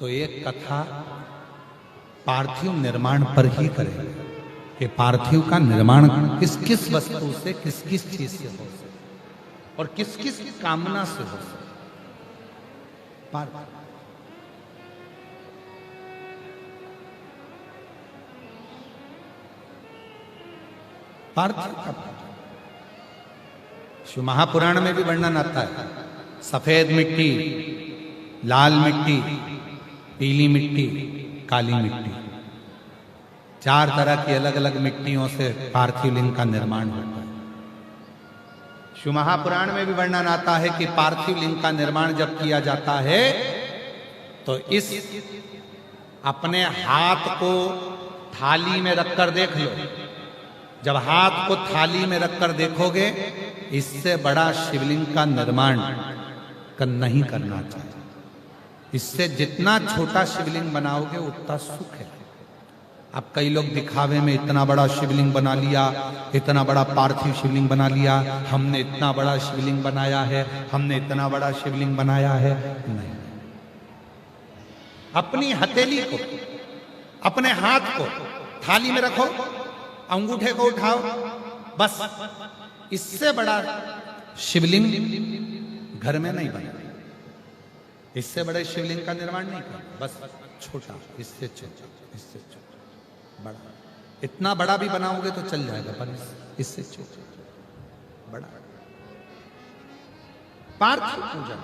तो एक कथा पार्थिव निर्माण पर ही करेंगे कि पार्थिव का निर्माण किस किस वस्तु से, किस किस चीज से हो सकता और किस किस कामना से हो सकता। पार्थिव का शिव महापुराण में भी वर्णन आता है। सफेद मिट्टी, लाल मिट्टी, पीली मिट्टी, काली मिट्टी, 4 तरह की अलग अलग मिट्टियों से पार्थिव लिंग का निर्माण होता है। शिव महापुराण में भी वर्णन आता है कि पार्थिव लिंग का निर्माण जब किया जाता है तो इस अपने हाथ को थाली में रखकर देख लो। जब हाथ को थाली में रखकर देखोगे, इससे बड़ा शिवलिंग का निर्माण नहीं करना चाहिए। इससे जितना छोटा शिवलिंग बनाओगे उतना सुख है। अब कई लोग दिखावे में इतना बड़ा शिवलिंग बना लिया, इतना बड़ा पार्थिव शिवलिंग बना लिया, हमने इतना बड़ा शिवलिंग बनाया है, हमने इतना बड़ा शिवलिंग बनाया है। नहीं, अपनी हथेली को, अपने हाथ को थाली में रखो, अंगूठे को उठाओ, बस। इससे बड़ा शिवलिंग घर में नहीं बना, इससे बड़े शिवलिंग का निर्माण नहीं करना, बस छोटा, इससे छोटा, इससे छोटा, बड़ा। इतना बड़ा भी बनाओगे तो चल जाएगा, पर इससे छोटा बड़ा। पार्थिव पूजा।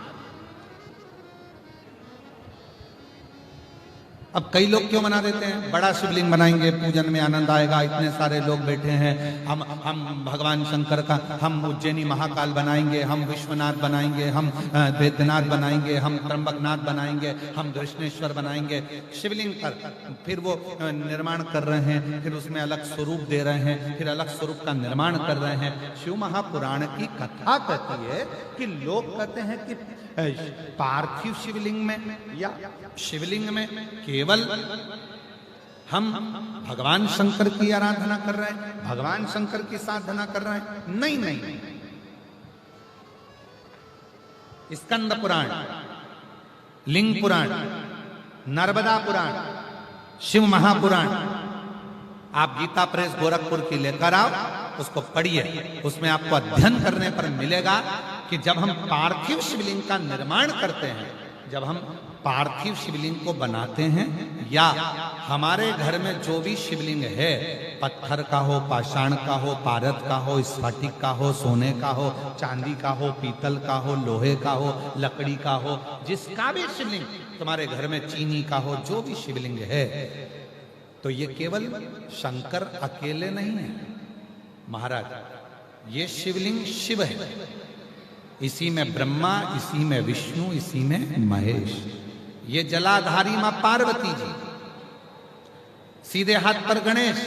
अब कई लोग क्यों बना देते हैं, बड़ा शिवलिंग बनाएंगे, पूजन में आनंद आएगा, इतने सारे लोग बैठे हैं, हम भगवान शंकर का, हम उज्जैनी महाकाल बनाएंगे, हम विश्वनाथ बनाएंगे, हम वैद्यनाथ बनाएंगे, हम त्र्यंबकनाथ बनाएंगे, हम कृष्णेश्वर बनाएंगे शिवलिंग पर। फिर वो निर्माण कर रहे हैं, फिर उसमें अलग स्वरूप दे रहे हैं, फिर अलग स्वरूप का निर्माण कर रहे हैं। शिव महापुराण की कथा कहती है कि लोग कहते हैं कि पार्थिव शिवलिंग में या शिवलिंग में केवल हम भगवान शंकर की आराधना कर रहे हैं, भगवान शंकर की साधना कर रहे हैं। नहीं नहीं, स्कंद पुराण, लिंग पुराण, नर्मदा पुराण, शिव महापुराण, आप गीता प्रेस गोरखपुर की लेकर आओ, उसको पढ़िए। उसमें आपको अध्ययन करने पर मिलेगा कि जब हम पार्थिव शिवलिंग का निर्माण करते हैं, जब हम पार्थिव शिवलिंग को बनाते हैं, या हमारे घर में जो भी शिवलिंग है, पत्थर का हो, पाषाण का हो, पारद का हो, स्फटिक का हो, सोने का हो, चांदी का हो, पीतल का हो, लोहे का हो, लकड़ी का हो, जिसका भी शिवलिंग तुम्हारे घर में, चीनी का हो, जो भी शिवलिंग है, तो ये केवल शंकर अकेले नहीं है महाराज, ये शिवलिंग शिव है। इसी में ब्रह्मा, इसी में विष्णु, इसी में महेश। ये जलाधारी मां पार्वती जी, सीधे हाथ पर गणेश,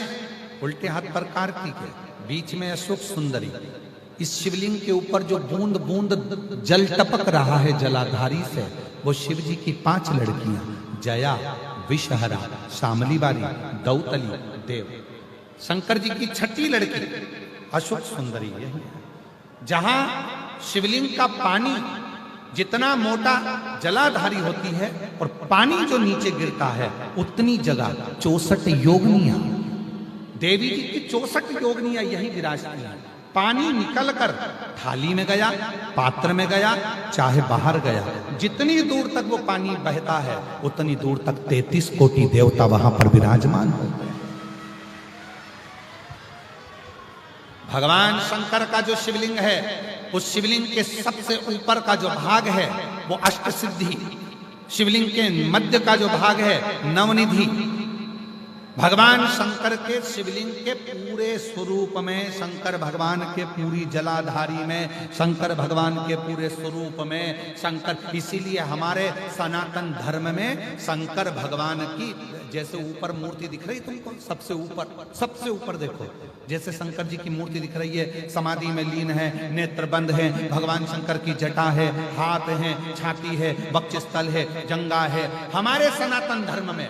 उल्टे हाथ पर कार्तिक है, बीच में अशोक सुंदरी। इस शिवलिंग के ऊपर जो बूंद बूंद जल टपक रहा है जलाधारी से, वो शिव जी की 5 लड़कियां, जया, विषहरा, शामली बारी, दौतली, देव। शंकर जी की 6ठी लड़की अशोक सुंदरी है। जहां शिवलिंग का पानी जितना मोटा जलाधारी होती है और पानी जो नीचे गिरता है, उतनी जगह 64 योगिनियां, देवी जी की 64 योगिनियां यही विराजती हैं। पानी निकलकर थाली में गया, पात्र में गया, चाहे बाहर गया, जितनी दूर तक वो पानी बहता है, उतनी दूर तक 33 कोटि देवता वहां पर विराजमान होते हैं। भगवान शंकर का जो शिवलिंग है, उस शिवलिंग के सबसे ऊपर का जो भाग है वो अष्टसिद्धि, शिवलिंग के मध्य का जो भाग है नवनिधि। भगवान शंकर के शिवलिंग के पूरे स्वरूप में, शंकर भगवान के पूरी जलाधारी में, शंकर भगवान के पूरे स्वरूप में शंकर, इसीलिए हमारे सनातन धर्म में शंकर भगवान की जैसे ऊपर मूर्ति दिख रही तुमको, सबसे ऊपर देखो, जैसे शंकर जी की मूर्ति दिख रही है, समाधि में लीन है, नेत्र बंद है, भगवान शंकर की जटा है, हाथ है, छाती है, वक्षस्थल है, जंगा है। हमारे सनातन धर्म में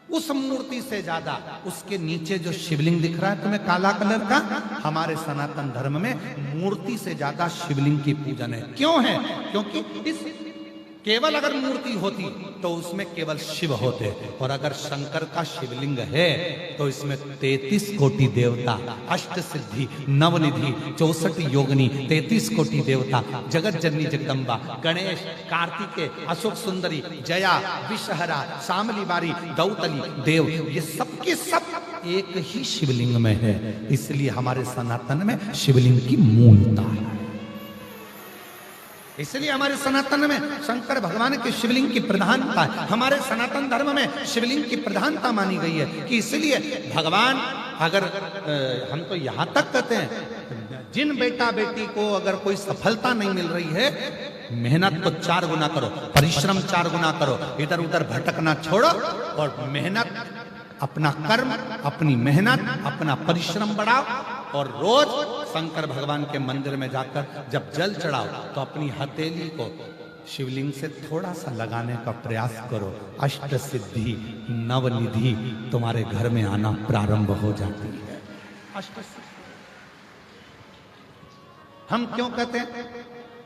उस मूर्ति से ज्यादा उसके नीचे जो शिवलिंग दिख रहा है तुम्हें काला कलर का, हमारे सनातन धर्म में मूर्ति से ज्यादा शिवलिंग की पूजन है। क्यों है? क्योंकि इस केवल अगर मूर्ति होती तो उसमें केवल शिव होते, और अगर शंकर का शिवलिंग है तो इसमें 33 कोटि देवता, अष्ट सिद्धि, नवनिधि, 64 योगिनी, 33 कोटि देवता, जगत जननी जगदम्बा, गणेश, कार्तिकेय, अशोक सुंदरी, जया, विषहरा, शामली बारी, दौतली देव, ये सब के सब एक ही शिवलिंग में है। इसलिए हमारे सनातन में शिवलिंग की मूलता है। इसलिए हमारे सनातन में शंकर भगवान के शिवलिंग की प्रधानता है। हमारे सनातन धर्म में शिवलिंग की प्रधानता मानी गई है कि इसलिए भगवान, अगर हम तो यहां तक कहते हैं, जिन बेटा बेटी को अगर कोई सफलता नहीं मिल रही है, मेहनत तो 4 गुना करो, परिश्रम 4 गुना करो, इधर उधर भटकना छोड़ो और मेहनत, अपना कर्म, अपनी मेहनत, अपना परिश्रम बढ़ाओ, और रोज शंकर भगवान के मंदिर में जाकर जब जल चढ़ाओ तो अपनी हथेली को शिवलिंग से थोड़ा सा लगाने का प्रयास करो। अष्ट सिद्धि, नवनिधि तुम्हारे घर में आना प्रारंभ हो जाती है। अष्ट सिद्धि हम क्यों कहते हैं?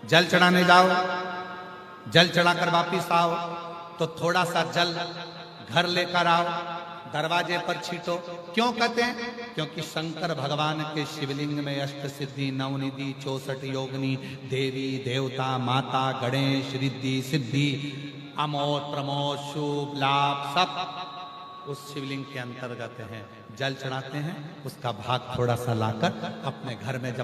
जल चढ़ाने जाओ, जल चढ़ाकर वापिस आओ तो थोड़ा सा जल घर लेकर आओ, दरवाजे पर छीटो। क्यों कहते हैं? क्योंकि शंकर भगवान के शिवलिंग में अष्ट सिद्धि, नवनिधि, 64 योगिनी, देवी देवता, माता, गणेश, रिद्धि सिद्धि, अमोद प्रमोद, शुभ लाभ सब उस शिवलिंग के अंतर्गत हैं। जल चढ़ाते हैं, उसका भाग थोड़ा सा लाकर अपने घर में जब